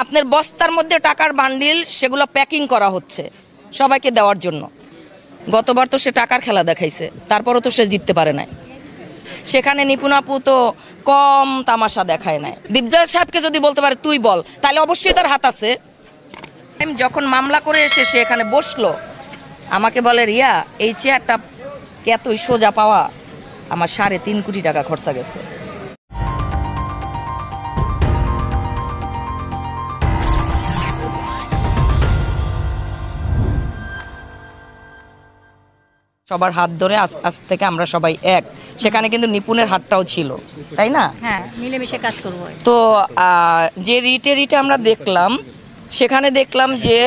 আপনার বস্তার মধ্যে টাকার বান্ডিল সেগুলো প্যাকিং করা হচ্ছে সবাইকে দেওয়ার জন্য। গতবার তো সে টাকার খেলা দেখাইছে, তারপরও তো সে জিততে পারে নাই। সেখানে নিপুণ আপু তো কম তামাশা দেখায় নাই। দীপজল সাহেবকে যদি বলতে পারে তুই বল, তাহলে অবশ্যই তার হাত আছে। আমি যখন মামলা করে এসে সে এখানে বসলো, আমাকে বলে রিয়া এই চেয়ারটা এতই সোজা পাওয়া আমার 3.5 কোটি টাকা খরচা গেছে। সবার হাত ধরে আজ থেকে আমরা সবাই এক। সেখানে কিন্তু নিপুণের হাতটাও ছিল, তাই না? হ্যাঁ, মিলেমিশে কাজ করব। তো যে রিটে আমরা দেখলাম, সেখানে দেখলাম যে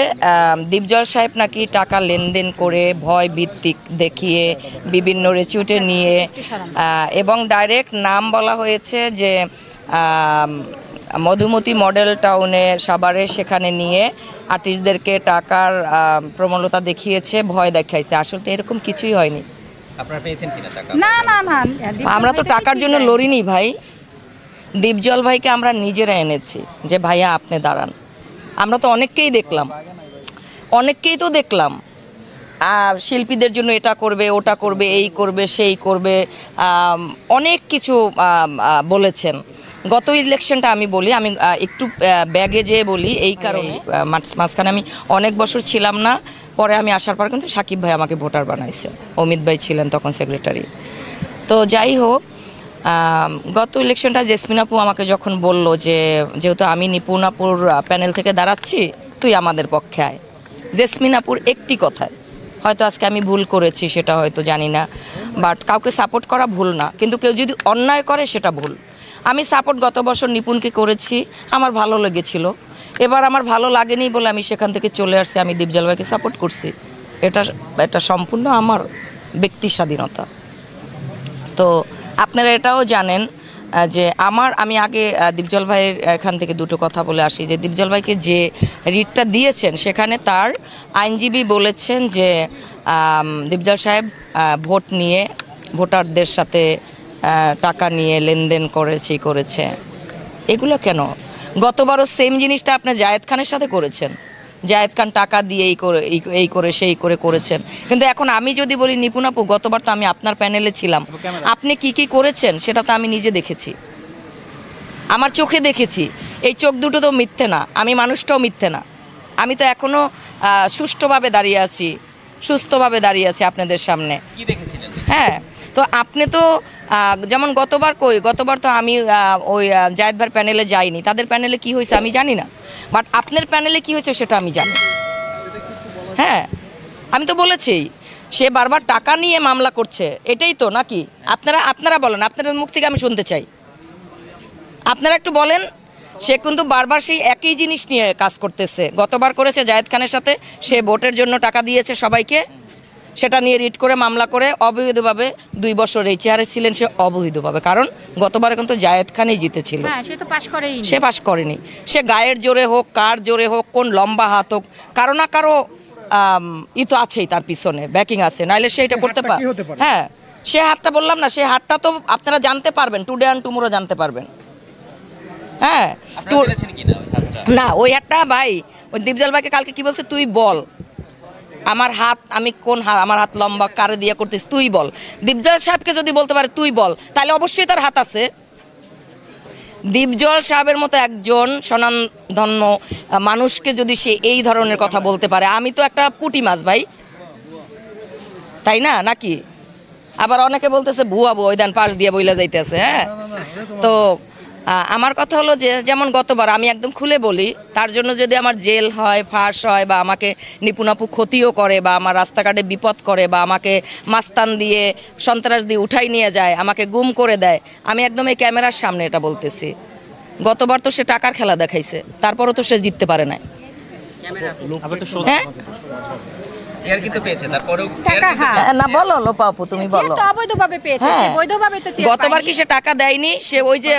দীপজল সাহেব নাকি টাকা লেনদেন করে ভয় ভিত্তিক দেখিয়ে বিভিন্ন রেচুটে নিয়ে এবং ডাইরেক্ট নাম বলা হয়েছে যে মধুমতি মডেল টাউনে সাভারে, সেখানে নিয়ে আর্টিস্টদেরকে টাকার প্রবণতা দেখিয়েছে, ভয় দেখাইছে। আসলে এরকম কিছুই হয়নি। আপনারা পেয়েছেন কিনা টাকা? না না না, আমরা তো টাকার জন্য লড়িনি ভাই। দীপজল ভাইকে আমরা নিজেরা এনেছি যে ভাইয়া আপনি দাঁড়ান। আমরা তো অনেককেই দেখলাম শিল্পীদের জন্য এটা করবে, ওটা করবে, এই করবে, সেই করবে, অনেক কিছু বলেছেন। গত ইলেকশনটা আমি বলি, আমি একটু ব্যাগে যেয়ে বলি এই কারণে, মাঝখানে আমি অনেক বছর ছিলাম না, পরে আমি আসার পর কিন্তু সাকিব ভাই আমাকে ভোটার বানাইছে, অমিত ভাই ছিলেন তখন সেক্রেটারি। তো যাই হোক, গত ইলেকশনটা জেসমিন আপু আমাকে যখন বলল যে যেহেতু আমি নিপুণ আপুর প্যানেল থেকে দাঁড়াচ্ছি, তুই আমাদের পক্ষে আয়। জেসমিন আপুর একটি কথায়, হয়তো আজকে আমি ভুল করেছি সেটা হয়তো জানি না, বাট কাউকে সাপোর্ট করা ভুল না, কিন্তু কেউ যদি অন্যায় করে সেটা ভুল। আমি সাপোর্ট গত বছর নিপুণকে করেছি, আমার ভালো লেগেছিল। এবার আমার ভালো লাগেনি বলে আমি সেখান থেকে চলে আসছি, আমি দীপজল ভাইকে সাপোর্ট করছি। এটা সম্পূর্ণ আমার ব্যক্তি স্বাধীনতা। তো আপনারা এটাও জানেন যে আমি আগে দীপজল ভাইয়ের এখান থেকে দুটো কথা বলে আসি যে দীপজল ভাইকে যে রিটটা দিয়েছেন সেখানে তার আইনজীবী বলেছেন যে দীপজল সাহেব ভোট নিয়ে ভোটারদের সাথে টাকা নিয়ে লেনদেন করেছে। এগুলো কেন? গতবারও সেম জিনিসটা আপনি জায়েদ খানের সাথে করেছেন। জায়েদ খান টাকা দিয়ে এই করে সেই করে করেছেন। কিন্তু এখন আমি যদি বলি নিপুণ আপু, গতবার তো আমি আপনার প্যানেলে ছিলাম, আপনি কি করেছেন সেটা তো আমি নিজে দেখেছি, আমার চোখে দেখেছি। এই চোখ দুটো তো মিথ্যে না, আমি মানুষটাও মিথ্যে না। আমি তো এখনও সুষ্ঠুভাবে দাঁড়িয়ে আছি, সুস্থভাবে দাঁড়িয়ে আছি আপনাদের সামনে। কি দেখেছিলেন? হ্যাঁ, তো আপনি তো যেমন গতবার তো আমি ওই জায়েদ ভাইয়ের প্যানেলে যাইনি, তাদের প্যানেলে কি হয়েছে আমি জানি না, বাট আপনার প্যানেলে কি হয়েছে সেটা আমি জানি। হ্যাঁ, আমি তো বলেছি সে বারবার টাকা নিয়ে মামলা করছে, এটাই তো নাকি? আপনারা বলেন, আপনাদের মুখ থেকে আমি শুনতে চাই। আপনারা একটু বলেন। সে কিন্তু বারবার সেই একই জিনিস নিয়ে কাজ করতেছে। গতবার করেছে জায়েদ খানের সাথে, সে ভোটের জন্য টাকা দিয়েছে সবাইকে, সেটা নিয়ে রিট করে মামলা করে অবৈধভাবে 2 বছর এই চেয়ারে ছিলেন সে অবৈধভাবে। কারণ গতবারে কিন্তু জায়েদ খানই জিতেছিল, সে পাশ করেনি। সে গায়ের জোরে হোক, কার জোরে হোক, কোন লম্বা হাত হোক, কারো না কারো তো আছেই তার পিছনে, ব্যাকিং আছে, নাইলে সে এটা করতে পারে। হ্যাঁ, সে হাতটা বললাম না, সে হাতটা তো আপনারা জানতে পারবেন, টুডে অ্যান্ড টুমোরো জানতে পারবেন। হ্যাঁ, না ওই হাতটা ভাই, ওই দীপজল ভাইকে কালকে কি বলছে, তুই বল আমার হাত, আমি কোন হাত, আমার হাত লম্বা কারে দিয়ে করতেছ, তুই বল। দীপজল সাহেবকে যদি বলতে পারে তুই বল, তাহলে অবশ্যই তার হাত আছে। দীপজল সাহেবের মতো একজন স্বনামধন্য মানুষকে যদি সে এই ধরনের কথা বলতে পারে, আমি তো একটা পুঁটি মাছ ভাই, তাই না নাকি? আবার অনেকে বলতেছে ভুয়া ওই দেন পাশ দিয়ে বইলা যাইতেছে। হ্যাঁ, তো আমার কথা হলো যে যেমন গতবার আমি একদম খুলে বলি, তার জন্য যদি আমার জেল হয়, ফাঁস হয়, বা আমাকে নিপুণ আপু ক্ষতিও করে, বা আমার রাস্তাঘাটে বিপদ করে, বা আমাকে মাস্তান দিয়ে সন্ত্রাস দিয়ে উঠাই নিয়ে যায়, আমাকে গুম করে দেয়, আমি একদম এই ক্যামেরার সামনে এটা বলতেছি। গতবার তো সে টাকার খেলা দেখাইছে, তারপরও তো সে জিততে পারে না। হ্যাঁ, চেয়ার কিন্তু পেয়েছে, তারপরেও না বলো লোপা আপু, তুমি বলো। অবৈধভাবে পেয়েছে, সে বৈধভাবে তো চেয়ার পায়নি। গতবার কি সে টাকা দেয়নি? সে ওই যে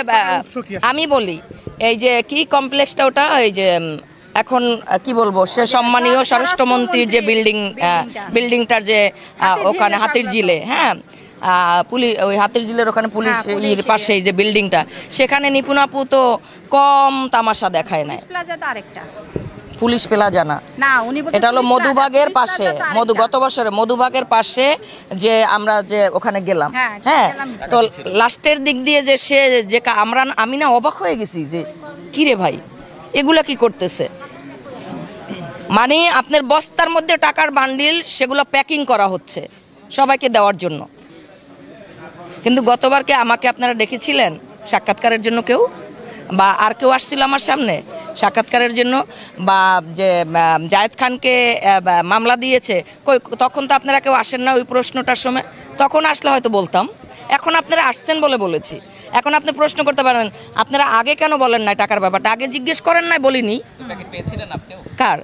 আমি বলি এই যে কি কমপ্লেক্সটা ওটা, এই যে এখন কি বলবো, সে সম্মানীয় স্বরাষ্ট্রমন্ত্রীর যে বিল্ডিংটার যে ওখানে হাতির ঝিলে, হ্যাঁ, পুলিশ ওই হাতিরঝিলের ওখানে পুলিশ হ্যাঁ, পুলিশ পাশে যে বিল্ডিংটা, সেখানে নিপুণ আপু তো কম তামাশা দেখায় নাই। প্লাজা তো আরেকটা। পুলিশ প্লাজা না, না উনি বলছেন এটা হলো পুলিশ প্লাজা, মধুবাগের পুলিশ পাশে, প্লাজা তো আরেকটা। গত বছরে মধুবাগের পাশে যে আমরা যে ওখানে গেলাম, হ্যাঁ, হ্যাঁ, গেলাম। তো লাস্টের দিক দিয়ে যে সে যে আমি না অবাক হয়ে গেছি যে কি রে ভাই এগুলা কি করতেছে, মানে আপনার বস্তার মধ্যে টাকার বান্ডিল সেগুলো প্যাকিং করা হচ্ছে সবাইকে দেওয়ার জন্য। কিন্তু গতবারকে আমাকে আপনারা ডেকেছিলেন সাক্ষাৎকারের জন্য কেউ, বা আর কেউ আসছিল আমার সামনে সাক্ষাৎকারের জন্য, বা যে জায়েদ খানকে মামলা দিয়েছে কই, তখন তো আপনারা কেউ আসেন না ওই প্রশ্নটার সময়, তখন আসলে হয়তো বলতাম। এখন আপনারা আসছেন বলে বলেছি। এখন আপনি প্রশ্ন করতে পারেন আপনারা আগে কেন বলেন না টাকার ব্যাপারটা, আগে জিজ্ঞেস করেন নাই, বলিনি। প্যাকেট পেয়েছিলেন আপনিও? কার?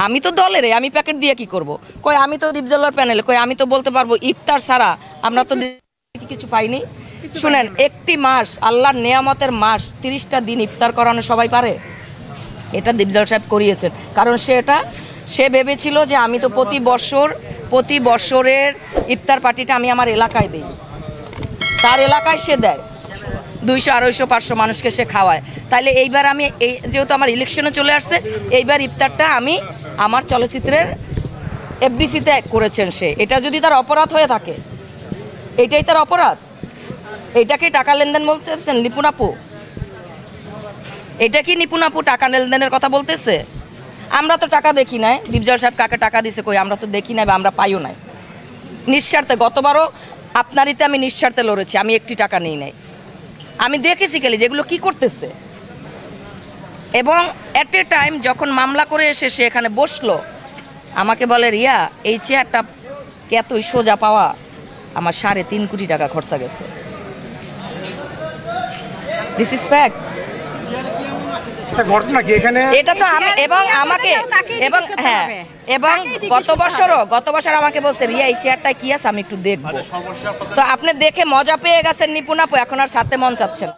আমি তো দলের, আমি প্যাকেট দিয়ে কি করব? কই আমি তো দীপজলার প্যানেলে, কই আমি তো বলতে পারবো ইফতার ছাড়া আমরা তো কিছু পাইনি। শুনেন, একটি মাস আল্লাহর নেয়ামতের মাস, 30টা দিন ইফতার করানো সবাই পারে? এটা দীপজল সাহেব করিয়েছেন, কারণ সে ভেবেছিল যে আমি তো প্রতি বছরের ইফতার পার্টিটা আমি আমার এলাকায় দিই, তার এলাকায় সে দেয় 200, 250, 500 মানুষকে সে খাওয়ায়। তাইলে এইবার আমি যেহেতু আমার ইলেকশনে চলে আসছে, এইবার ইফতারটা আমি আমার চলচ্চিত্রের এফডিসিতে করেছেন সে। এটা যদি তার অপরাধ হয়ে থাকে, এইটাই তার অপরাধ? এইটাকে টাকা লেনদেন বলতেছেন নিপুণ আপু? এটা কি নিপুণ আপু টাকা লেনদেনের কথা বলতেছে? আমরা তো টাকা দেখি নাই, দীপজল সাহেব কাকে টাকা দিছে কই, আমরা তো দেখি নাই বা আমরা পাইও নাই। নিঃস্বার্থে গতবারও আপনারিতে আমি নিঃস্বার্থে লড়েছি, আমি একটি টাকা নিই নাই। আমি দেখেছি খালি যেগুলো কি করতেছে। এবং অ্যাট এ টাইম যখন মামলা করে এসে সে এখানে বসলো, আমাকে বলে রিয়া এই চেয়ারটা এতই সোজা পাওয়া আমার 3.5 কোটি টাকা খরচা গেছে। This is fact. আচ্ছা, ঘটনা কি এখানে? এটা তো আমি এবং আমাকে এবং হ্যাঁ এবং গত বছর আমাকে বলছে রিয়া এই চেয়ারটা কি আছে আমি একটু দেখবো। তো আপনি দেখে মজা পেয়ে গেছেন নিপুণ আপু, এখন আর সাথে মন চাচ্ছেন।